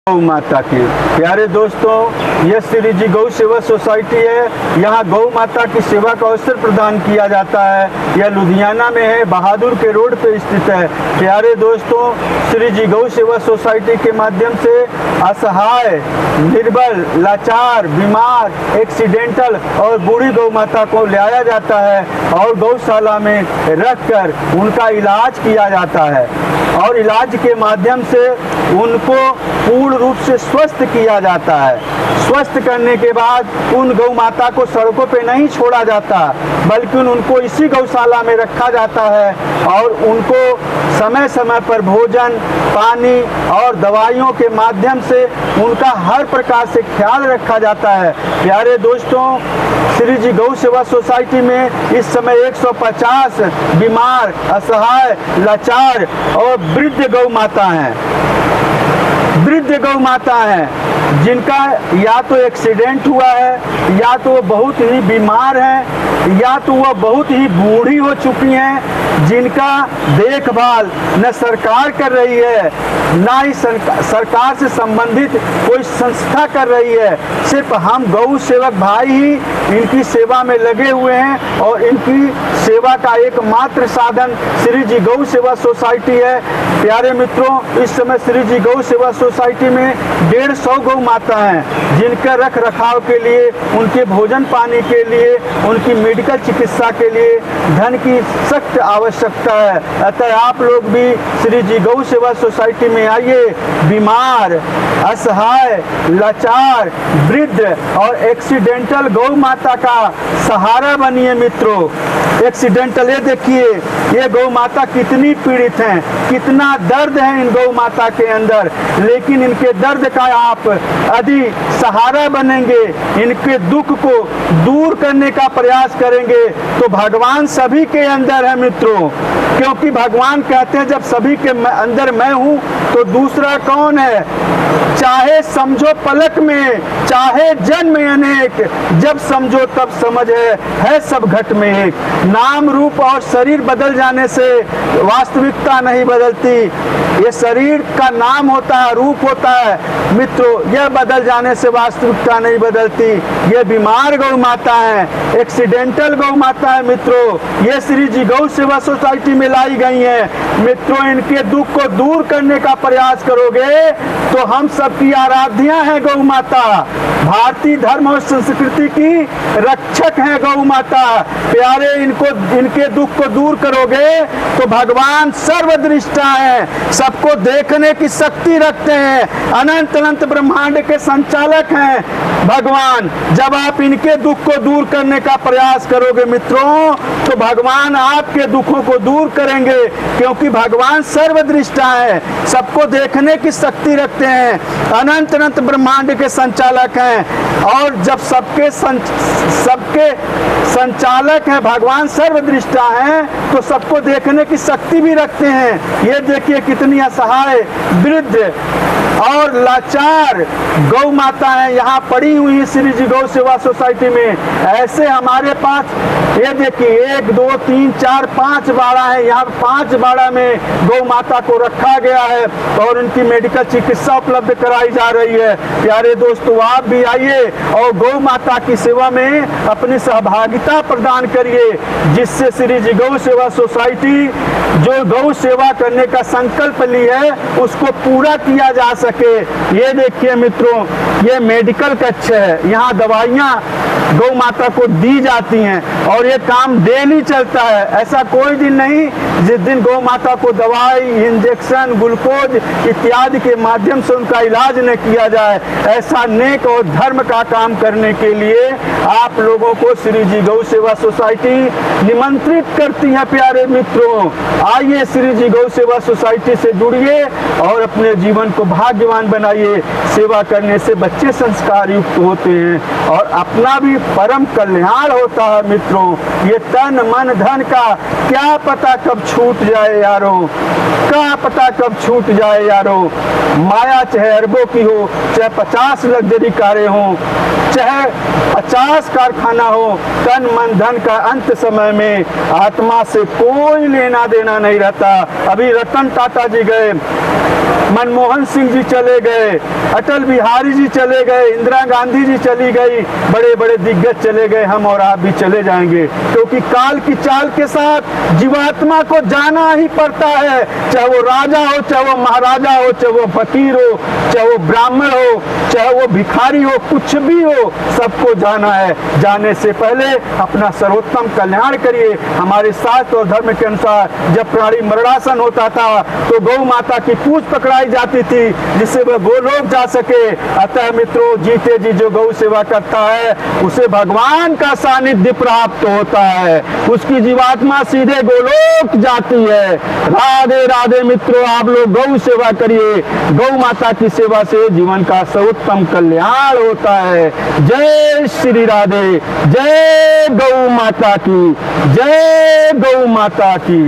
गौ माता की। प्यारे दोस्तों, यह श्री जी गौ सेवा सोसाइटी है। यहाँ गौ माता की सेवा का अवसर प्रदान किया जाता है। यह लुधियाना में है, बहादुर के रोड पे स्थित है। प्यारे दोस्तों, श्री जी गौ सेवा सोसाइटी के माध्यम से असहाय, निर्बल, लाचार, बीमार, एक्सीडेंटल और बूढ़ी गौ माता को लाया जाता है और गौशाला में रखकर उनका इलाज किया जाता है और इलाज के माध्यम से उनको पूर्ण रूप से स्वस्थ किया जाता है। स्वस्थ करने के बाद उन गौ माता को सड़कों पे नहीं छोड़ा जाता, बल्कि उनको इसी गौशाला में रखा जाता है और उनको समय समय पर भोजन, पानी और दवाइयों के माध्यम से उनका हर प्रकार से ख्याल रखा जाता है। प्यारे दोस्तों, श्री जी गौ सेवा सोसाइटी में इस समय 150 बीमार, असहाय, लाचार और वृद्ध गौ माता हैं। वृद्ध गौ माता हैं जिनका या तो एक्सीडेंट हुआ है, या तो वो बहुत ही बीमार हैं, या तो वो बहुत ही बूढ़ी हो चुकी हैं, जिनका देखभाल न सरकार कर रही है, ना ही सरकार से संबंधित कोई संस्था कर रही है। सिर्फ हम गौ सेवक भाई ही इनकी सेवा में लगे हुए हैं और इनकी सेवा का एकमात्र साधन श्री जी गौ सेवा सोसाइटी है। प्यारे मित्रों, इस समय श्री जी गौ सेवा सोसाइटी में 150 गौ माता हैं जिनके रख रखाव के लिए, उनके भोजन पानी के लिए, उनकी मेडिकल चिकित्सा के लिए धन की सख्त आवश्यकता है। अतः आप लोग भी श्री जी गौ सेवा सोसाइटी में आइए। बीमार, असहाय, लाचार, वृद्ध और एक्सीडेंटल गौ माता का सहारा बनिए मित्रों। एक्सीडेंटल, ये देखिए ये गौ माता कितनी पीड़ित हैं, कितना दर्द है इन गौ माता के अंदर, लेकिन इनके दर्द का आप यदि सहारा बनेंगे, इनके दुख को दूर करने का प्रयास करेंगे तो भगवान सभी के अंदर है मित्रों। क्योंकि भगवान कहते हैं जब सभी के अंदर मैं हूँ तो दूसरा कौन है। चाहे समझो पलक में, चाहे जन्म अनेक, जब समझो तब समझ है सब घट में एक। नाम रूप और शरीर बदल जाने से वास्तविकता नहीं बदलती। ये शरीर का नाम होता है, रूप होता है मित्रों, यह बदल जाने से वास्तविकता नहीं बदलती। ये बीमार गौ माता है, एक्सीडेंटल गौ माता है मित्रों, ये श्री जी गौ सेवा सोसाइटी में लाई गई हैं मित्रों। इनके दुख को दूर करने का प्रयास करोगे तो हम सबकी आराध्या है गौ माता। भारतीय धर्म और संस्कृति की रक्षक है गौ माता। प्यारे, इनके दुख को दूर करोगे तो भगवान सर्वदृष्टा है, सबको देखने की शक्ति रखते हैं, अनंत अनंत ब्रह्मांड के संचालक हैं भगवान। जब आप इनके दुख को दूर करने का प्रयास करोगे मित्रों तो भगवान आपके दुखों को दूर करेंगे, क्योंकि भगवान सर्वदृष्टा है, सबको देखने की शक्ति रखते हैं, अनंत अनंत ब्रह्मांड के संचालक हैं। और जब सबके संचालक हैं, भगवान सर्वदृष्टा हैं, तो सबको देखने की शक्ति भी रखते हैं। ये देखिए कितनी असहाय, वृद्ध और लाचार गौ माता है यहाँ पड़ी हुई है श्री जी गौ सेवा सोसाइटी में। ऐसे हमारे पास ये देखिए 1, 2, 3, 4, 5 बाड़ा है। यहाँ 5 बाड़ा में गौ माता को रखा गया है और उनकी मेडिकल चिकित्सा उपलब्ध कराई जा रही है। प्यारे दोस्तों, आप भी आइए और गौ माता की सेवा में अपनी सहभागिता प्रदान करिए, जिससे श्री जी गौ सेवा सोसाइटी जो गौ सेवा करने का संकल्प ली है उसको पूरा किया जा सके। ये देखिए मित्रों, ये मेडिकल कक्ष है, यहाँ दवाइयाँ गौ माता को दी जाती हैं और ये काम डेली चलता है। ऐसा कोई दिन नहीं जिस दिन गौ माता को दवाई, इंजेक्शन, ग्लूकोज इत्यादि के माध्यम से उनका इलाज न किया जाए। ऐसा नेक और धर्म का काम करने के लिए आप लोगों को श्री जी गौ सेवा सोसाइटी निमंत्रित करती है। प्यारे मित्रों, आइए श्री जी गौ सेवा सोसाइटी से जुड़िए और अपने जीवन को भाग्यवान बनाइए। सेवा करने से बच्चे संस्कार युक्त होते हैं और अपना भी परम कल्याण होता है मित्रों। ये तन मन धन का क्या पता कब छूट जाए यारो, क्या पता कब छूट जाए यारो। माया चाहे अरबों की हो, चाहे 50 लग्जरी कारें हो, चाहे 50 कारखाना हो, तन मन धन का अंत समय में आत्मा से कोई लेना देना नहीं रहता। अभी रतन टाटा जी गए, मनमोहन सिंह जी चले गए, अटल बिहारी जी चले गए, इंदिरा गांधी जी चली गई, बड़े बड़े दिग्गज चले गए, हम और आप भी चले जाएंगे, क्योंकि काल की चाल के साथ जीवात्मा को जाना ही पड़ता है। चाहे वो राजा हो, चाहे वो महाराजा हो, चाहे वो फकीर हो, चाहे वो ब्राह्मण हो, चाहे वो भिखारी हो, कुछ भी हो, सबको जाना है। जाने से पहले अपना सर्वोत्तम कल्याण करिए। हमारे शास्त्र और धर्म के अनुसार जब प्राणी मरणासन होता था तो गौ माता की पूंछ पकड़ाई जाती थी, जिससे वह गोलोक जा सके। अतः मित्रों, जीते जी जो गौ सेवा करता है उसे भगवान का सानिध्य प्राप्त होता है, उसकी जीवात्मा सीधे गोलोक जाती है। राधे राधे मित्रों, आप लोग गौ सेवा करिए। गौ माता की सेवा से जीवन का सर्वोत्तम कल्याण होता है। जय श्री राधे, जय गौ माता की, जय गौ माता की।